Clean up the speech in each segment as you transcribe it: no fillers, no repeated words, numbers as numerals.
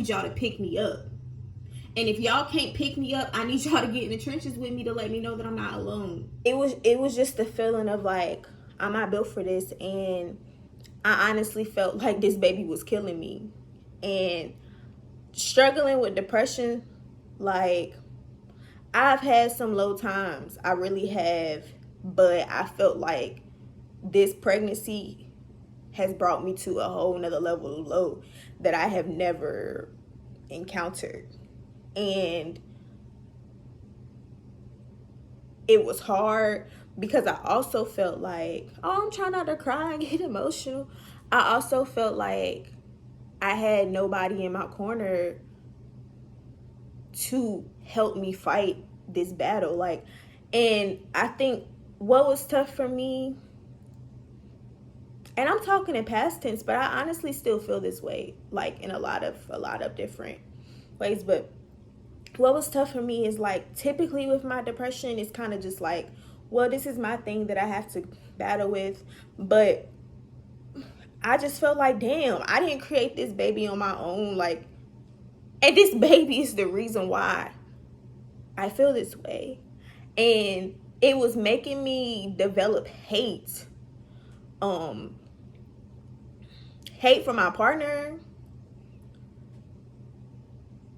need y'all to pick me up. And if y'all can't pick me up, I need y'all to get in the trenches with me to let me know that I'm not alone. It was just the feeling of like, I'm not built for this. And I honestly felt like this baby was killing me. And struggling with depression, like, I've had some low times. I really have. But I felt like this pregnancy has brought me to a whole nother level of low that I have never encountered. And it was hard because I also felt like, oh, I'm trying not to cry and get emotional. I also felt like I had nobody in my corner to help me fight this battle. Like, and I think what was tough for me, and I'm talking in past tense, but I honestly still feel this way, like in a lot of different ways. But what was tough for me is like, typically with my depression, it's kind of just like, well, this is my thing that I have to battle with. But I just felt like, damn, I didn't create this baby on my own. Like, and this baby is the reason why I feel this way. And it was making me develop hate. Hate for my partner.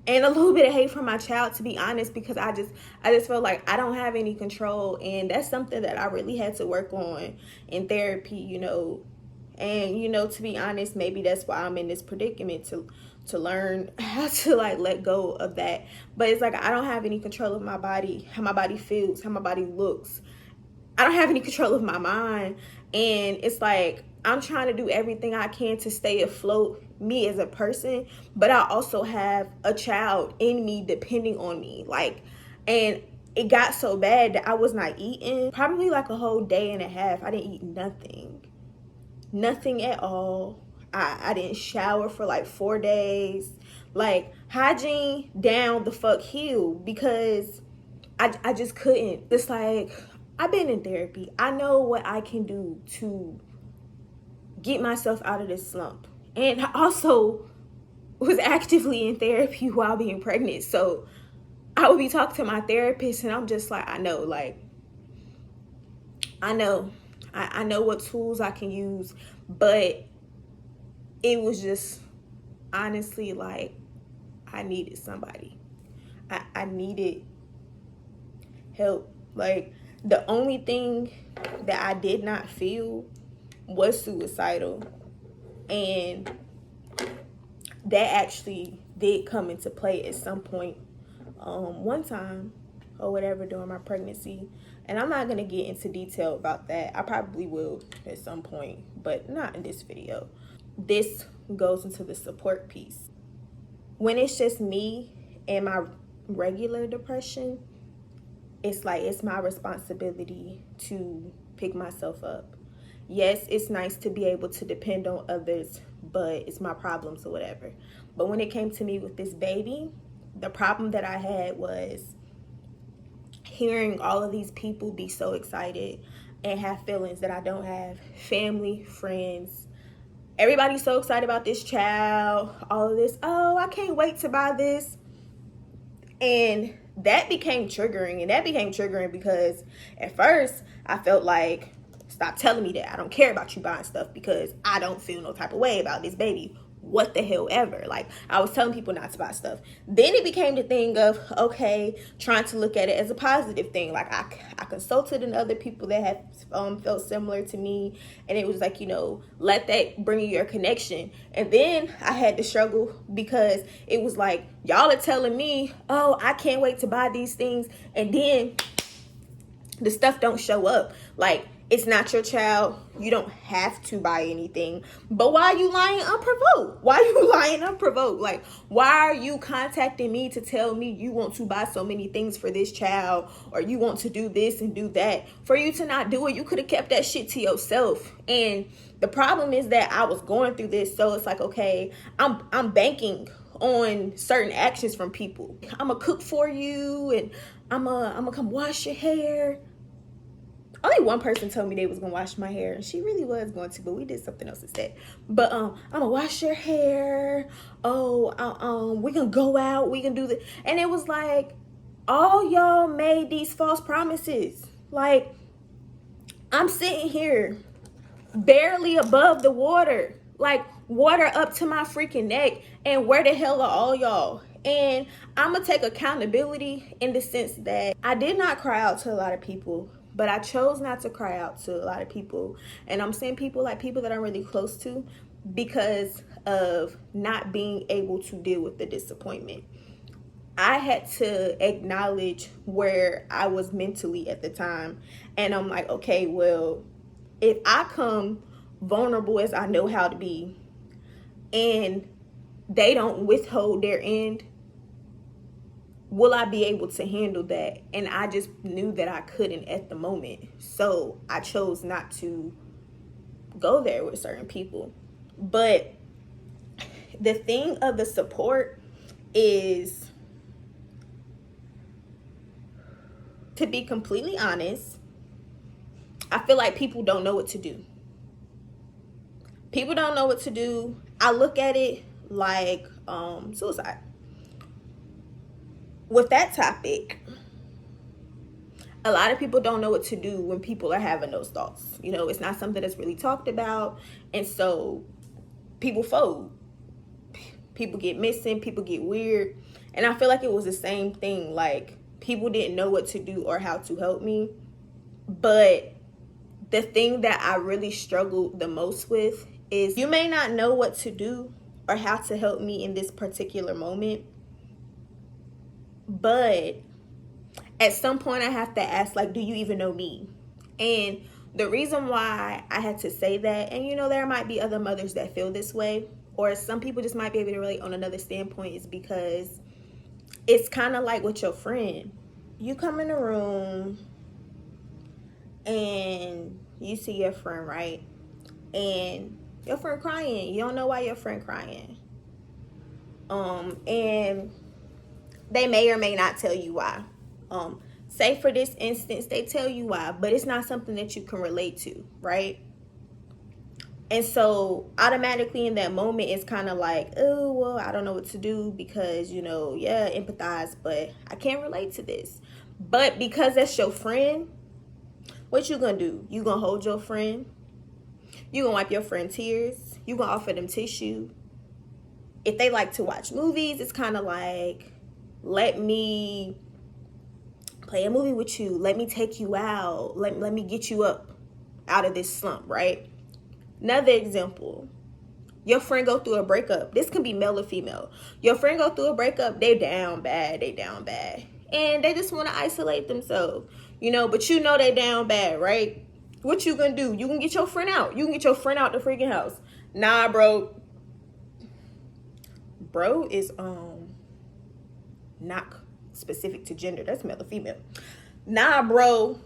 And a little bit of hate for my child, to be honest, because I just felt like I don't have any control. And that's something that I really had to work on in therapy, you know. And, you know, to be honest, maybe that's why I'm in this predicament, to learn how to like let go of that. But it's like, I don't have any control of my body, how my body feels, how my body looks. I don't have any control of my mind. And it's like, I'm trying to do everything I can to stay afloat, me as a person, but I also have a child in me depending on me. Like, and it got so bad that I was not eating probably like a whole day and a half. I didn't eat nothing at all. I didn't shower for like 4 days. Like, hygiene down the fuck hill, because I just couldn't. It's like, I've been in therapy. I know what I can do to get myself out of this slump. And I also was actively in therapy while being pregnant. So I would be talking to my therapist and I'm just like, I know what tools I can use. But it was just honestly like, I needed somebody. I needed help. Like, the only thing that I did not feel was suicidal. And that actually did come into play at some point, one time or whatever during my pregnancy. And I'm not going to get into detail about that. I probably will at some point, but not in this video. This goes into the support piece. When it's just me and my regular depression, it's like, it's my responsibility to pick myself up. Yes, it's nice to be able to depend on others, but it's my problems or whatever. But when it came to me with this baby, the problem that I had was hearing all of these people be so excited and have feelings that I don't have. Family, friends, everybody's so excited about this child, all of this. Oh, I can't wait to buy this. And that became triggering. And that became triggering because at first I felt like, stop telling me that. I don't care about you buying stuff because I don't feel no type of way about this baby. What the hell ever. Like, I was telling people not to buy stuff. Then it became the thing of, okay, trying to look at it as a positive thing. Like, I consulted in other people that have felt similar to me. And it was like, you know, let that bring you your connection. And then I had to struggle because it was like, y'all are telling me, oh, I can't wait to buy these things. And then the stuff don't show up. Like, it's not your child. You don't have to buy anything. But why are you lying unprovoked? Why are you lying unprovoked? Like, why are you contacting me to tell me you want to buy so many things for this child, or you want to do this and do that? For you to not do it, you could have kept that shit to yourself. And the problem is that I was going through this, so it's like, okay, I'm banking on certain actions from people. I'm gonna cook for you, and I'm gonna come wash your hair. only one person told me they was gonna wash my hair, and she really was going to, but we did something else instead. But I'm gonna wash your hair. Oh, we gonna go out. We can do this, and it was like all y'all made these false promises. Like, I'm sitting here barely above the water, like water up to my freaking neck, and where the hell are all y'all? And I'm gonna take accountability in the sense that I did not cry out to a lot of people, but I chose not to cry out to a lot of people. And I'm saying people, like people that I'm really close to, because of not being able to deal with the disappointment. I had to acknowledge where I was mentally at the time. And I'm like, okay, well, if I come vulnerable as I know how to be, and they don't withhold their end, will I be able to handle that? And I just knew that I couldn't at the moment. So I chose not to go there with certain people. But the thing of the support is, to be completely honest, I feel like people don't know what to do. People don't know what to do. I look at it like suicide. With that topic, a lot of people don't know what to do when people are having those thoughts. You know, it's not something that's really talked about. And so people fold. People get missing. People get weird. And I feel like it was the same thing. Like, people didn't know what to do or how to help me. But the thing that I really struggled the most with is, you may not know what to do or how to help me in this particular moment, but at some point I have to ask, like, do you even know me? And the reason why I had to say that, and you know, there might be other mothers that feel this way, or some people just might be able to relate on another standpoint, is because it's kind of like with your friend. You come in a room and you see your friend, right? And your friend crying. You don't know why your friend crying. And they may or may not tell you why. Say for this instance, they tell you why, but it's not something that you can relate to, right? And so automatically in that moment, it's kind of like, oh, well, I don't know what to do because, you know, yeah, empathize, but I can't relate to this. But because that's your friend, what you gonna do? You gonna hold your friend? You gonna wipe your friend's tears? You gonna offer them tissue? If they like to watch movies, it's kind of like, let me play a movie with you. Let me take you out. Let me get you up out of this slump, right? Another example. Your friend go through a breakup. This can be male or female. Your friend go through a breakup. They down bad. And they just want to isolate themselves. You know, but you know they down bad, right? What you gonna do? You can get your friend out. You can get your friend out the freaking house. Nah, bro. Bro is not specific to gender. That's male or female. Nah, bro.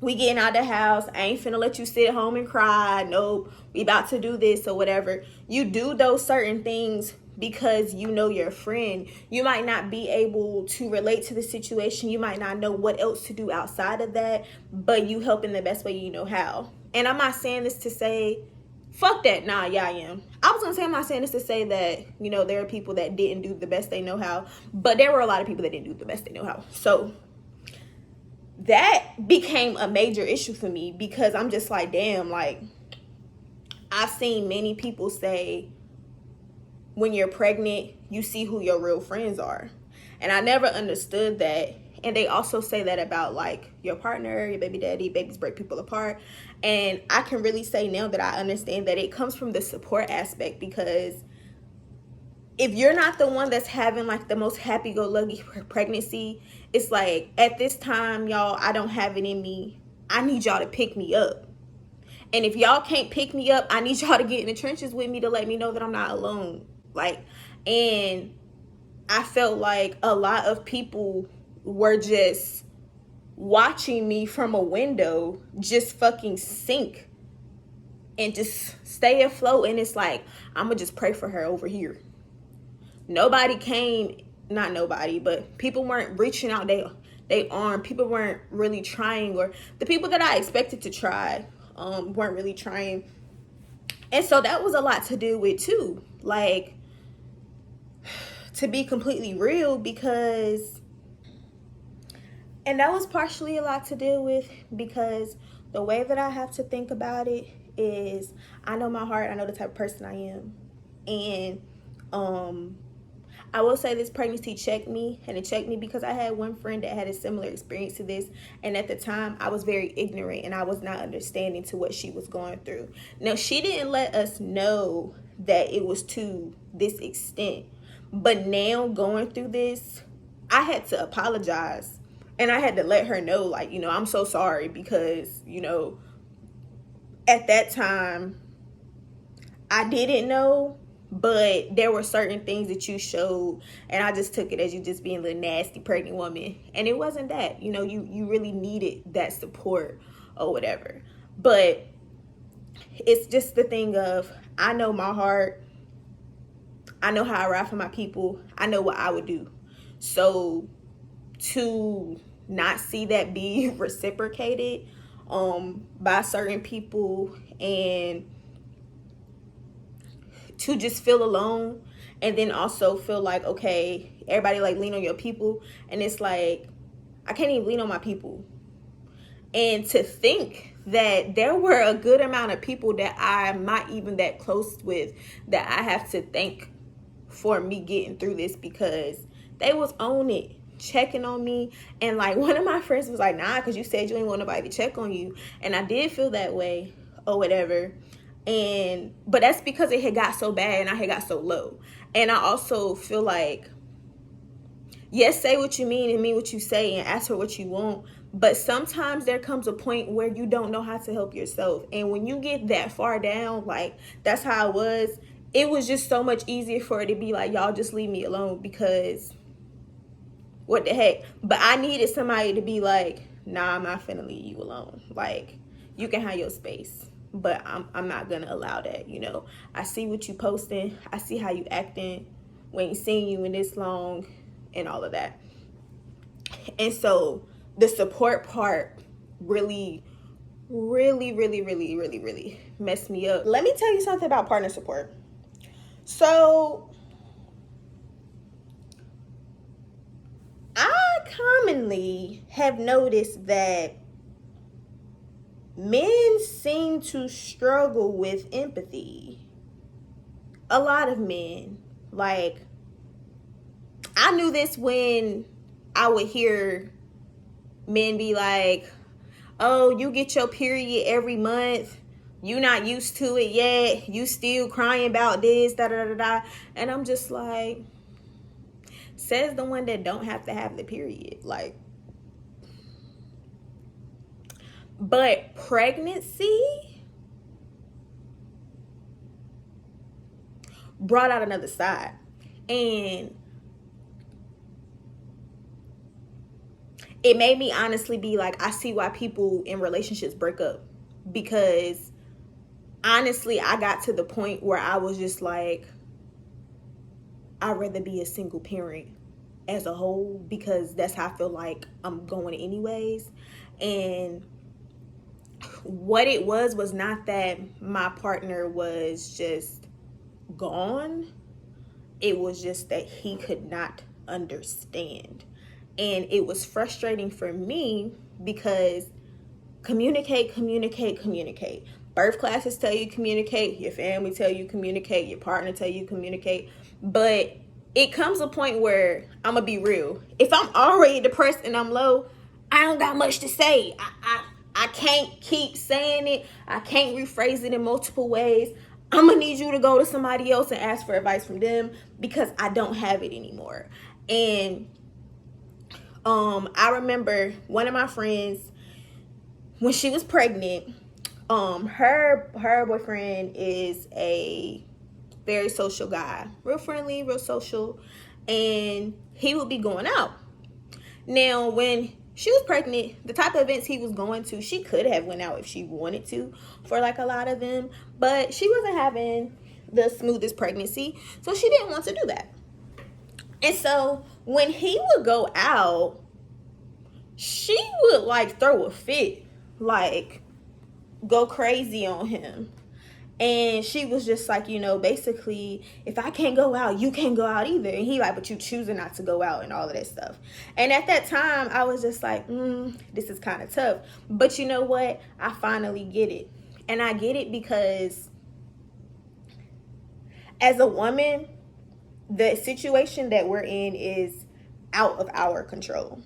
We getting out the house. I ain't finna let you sit at home and cry. Nope. We about to do this or whatever. You do those certain things because you know your friend. You might not be able to relate to the situation. You might not know what else to do outside of that, but you help in the best way you know how. And I'm not saying this to say, fuck that. Nah, yeah, I am. I was gonna say, I'm not saying this to say that, you know, there are people that didn't do the best they know how, but there were a lot of people that didn't do the best they know how. So that became a major issue for me because I'm just like, damn, like, I've seen many people say, when you're pregnant, you see who your real friends are. And I never understood that. And they also say that about, like, your partner, your baby daddy. Babies break people apart. And I can really say now that I understand that it comes from the support aspect, because if you're not the one that's having, like, the most happy-go-lucky pregnancy, it's like, at this time, y'all, I don't have it in me. I need y'all to pick me up. And if y'all can't pick me up, I need y'all to get in the trenches with me to let me know that I'm not alone. Like, and I felt like a lot of people were just watching me from a window just fucking sink and just stay afloat. And it's like, I'm gonna just pray for her over here. Nobody came, not nobody, but people weren't reaching out they armed. People weren't really trying, or the people that I expected to try weren't really trying. And so that was a lot to deal with too. Like, to be completely real, because, and that was partially a lot to deal with because the way that I have to think about it is, I know my heart, I know the type of person I am. And I will say this pregnancy checked me, and it checked me because I had one friend that had a similar experience to this, and at the time I was very ignorant and I was not understanding to what she was going through. Now, she didn't let us know that it was to this extent, but now going through this, I had to apologize, and I had to let her know, like, you know, I'm so sorry, because, you know, at that time I didn't know, but there were certain things that you showed, and I just took it as you just being a little nasty pregnant woman, and it wasn't that. You know, you really needed that support or whatever. But it's just the thing of, I know my heart, I know how I ride for my people, I know what I would do. So to not see that be reciprocated by certain people, and to just feel alone, and then also feel like, okay, everybody like lean on your people, and it's like, I can't even lean on my people. And to think that there were a good amount of people that I'm not even that close with that I have to thank for me getting through this, because they was on it, checking on me. And like, one of my friends was like, nah, because you said you ain't want nobody to check on you. And I did feel that way or whatever. And but that's because it had got so bad and I had got so low. And I also feel like, yes, say what you mean and mean what you say and ask for what you want, but sometimes there comes a point where you don't know how to help yourself. And when you get that far down, like, that's how it was just so much easier for it to be like, y'all just leave me alone, because what the heck. But I needed somebody to be like, nah, I'm not finna leave you alone. Like, you can have your space, but I'm not gonna allow that. You know, I see what you posting, I see how you acting, we ain't seen you in this long, and all of that. And so the support part really messed me up. Let me tell you something about partner support. So I commonly have noticed that men seem to struggle with empathy. A lot of men. Like, I knew this when I would hear men be like, oh, you get your period every month, you not used to it yet, you still crying about this, da da da da. And I'm just like, says the one that don't have to have the period. Like, but pregnancy brought out another side. And it made me honestly be like, I see why people in relationships break up. Because honestly, I got to the point where I was just like, I'd rather be a single parent as a whole, because that's how I feel like I'm going anyways. And what it was not that my partner was just gone. It was just that he could not understand. And it was frustrating for me because communicate. Birth classes tell you communicate, your family tell you communicate, your partner tell you communicate. But it comes a point where, I'm gonna be real, if I'm already depressed and I'm low, I don't got much to say. I can't keep saying it. I can't rephrase it in multiple ways. I'm gonna need you to go to somebody else and ask for advice from them, because I don't have it anymore. And I remember one of my friends, when she was pregnant, her boyfriend is a very social guy, real friendly, real social, and he would be going out. Now, when she was pregnant, the type of events he was going to, she could have went out if she wanted to for like a lot of them, but she wasn't having the smoothest pregnancy, so she didn't want to do that. And so when he would go out, she would like throw a fit, like go crazy on him. And she was just like, you know, basically, if I can't go out, you can't go out either. And he like, but you choosing not to go out and all of that stuff. And at that time, I was just like, this is kind of tough. But you know what? I finally get it. And I get it because as a woman, the situation that we're in is out of our control.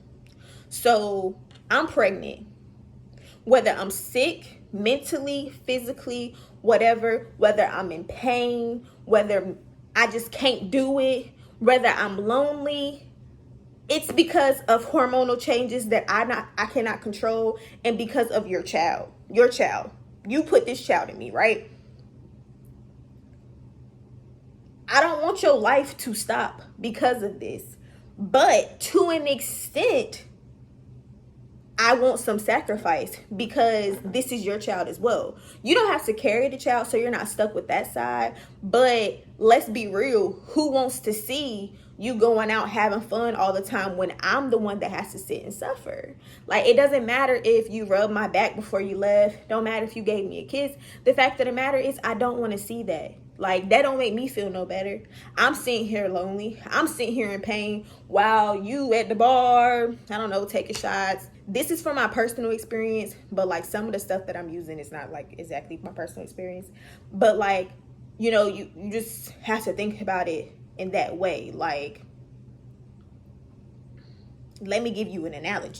So I'm pregnant. Whether I'm sick, mentally, physically, whatever, whether I'm in pain, whether I just can't do it, whether I'm lonely, it's because of hormonal changes that I cannot control, and because of your child. Your child. You put this child in me, right? I don't want your life to stop because of this. But to an extent, I want some sacrifice because this is your child as well. You don't have to carry the child, so you're not stuck with that side. But let's be real. Who wants to see you going out having fun all the time when I'm the one that has to sit and suffer? Like, it doesn't matter if you rubbed my back before you left. Don't matter if you gave me a kiss. The fact of the matter is I don't want to see that. Like, that don't make me feel no better. I'm sitting here lonely. I'm sitting here in pain while you at the bar, I don't know, taking shots. This is from my personal experience, but like some of the stuff that I'm using is not like exactly my personal experience. But like, you know, you just have to think about it in that way. Like, let me give you an analogy.